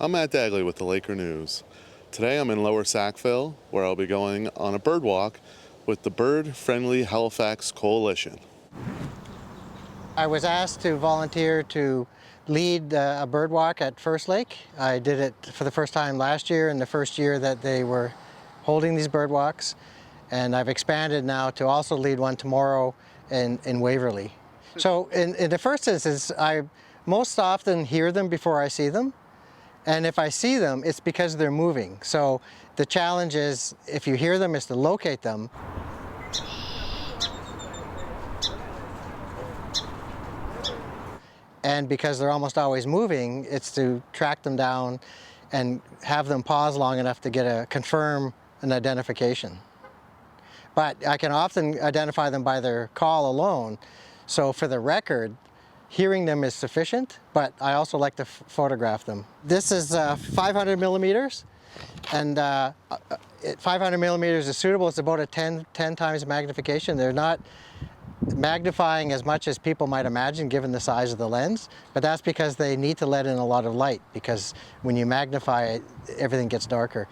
I'm Matt Dagley with the Laker News. Today I'm in Lower Sackville, where I'll be going on a bird walk with the Bird Friendly Halifax Coalition. I was asked to volunteer to lead a bird walk at First Lake. I did it for the first time last year and the first year that they were holding these bird walks. And I've expanded now to also lead one tomorrow in Waverley. So in the first instance, I most often hear them before I see them. And if I see them, it's because they're moving. So the challenge is, if you hear them, is to locate them. And because they're almost always moving, it's to track them down and have them pause long enough to confirm an identification. But I can often identify them by their call alone. So for the record, hearing them is sufficient, but I also like to photograph them. This is 500 millimeters, and 500 millimeters is suitable. It's about a 10 times magnification. They're not magnifying as much as people might imagine given the size of the lens, but that's because they need to let in a lot of light, because when you magnify it, everything gets darker.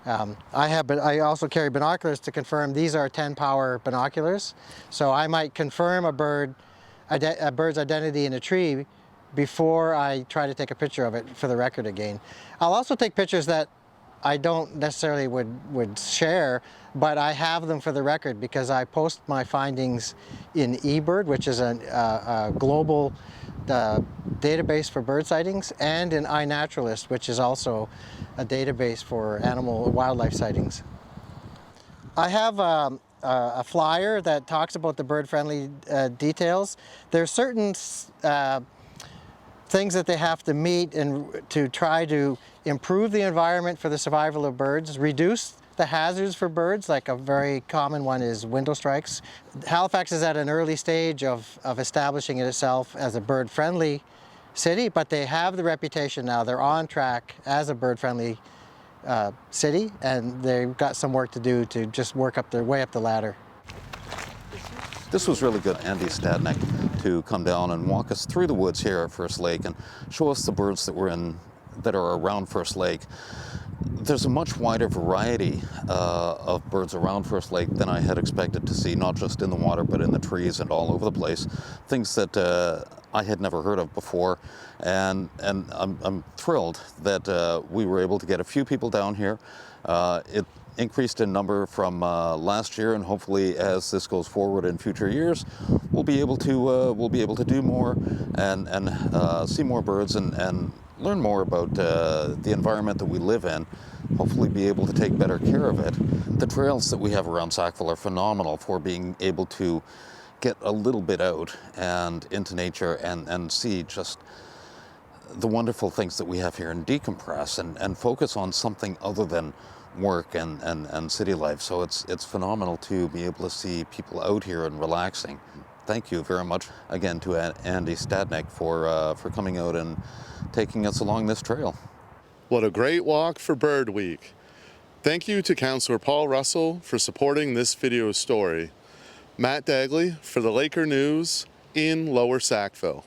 I also carry binoculars to confirm these are 10 power binoculars, so I might confirm a bird's identity in a tree before I try to take a picture of it for the record again. I'll also take pictures that I don't necessarily would share, but I have them for the record because I post my findings in eBird, which is a global database for bird sightings, and in iNaturalist, which is also a database for wildlife sightings. I have a flyer that talks about the bird-friendly details. There are certain things that they have to meet to try to improve the environment for the survival of birds, reduce the hazards for birds, like a very common one is window strikes. Halifax is at an early stage of establishing itself as a bird-friendly city, but they have the reputation now. They're on track as a bird-friendly city, and they've got some work to do to just work their way up the ladder. This was really good, Andy Stadnick, to come down and walk us through the woods here at First Lake and show us the birds that are around First Lake. There's a much wider variety of birds around First Lake than I had expected to see, not just in the water, but in the trees and all over the place. Things that I had never heard of before, and I'm thrilled that we were able to get a few people down here. It increased in number from last year, and hopefully, as this goes forward in future years, we'll be able to do more and see more birds and learn more about the environment that we live in. Hopefully, be able to take better care of it. The trails that we have around Sackville are phenomenal for being able to get a little bit out and into nature and see just the wonderful things that we have here and decompress and focus on something other than work and city life. So it's phenomenal to be able to see people out here and relaxing. Thank you very much again to Andy Stadnick for coming out and taking us along this trail. What a great walk for Bird Week. Thank you to Councillor Paul Russell for supporting this video story. Matt Dagley for the Laker News in Lower Sackville.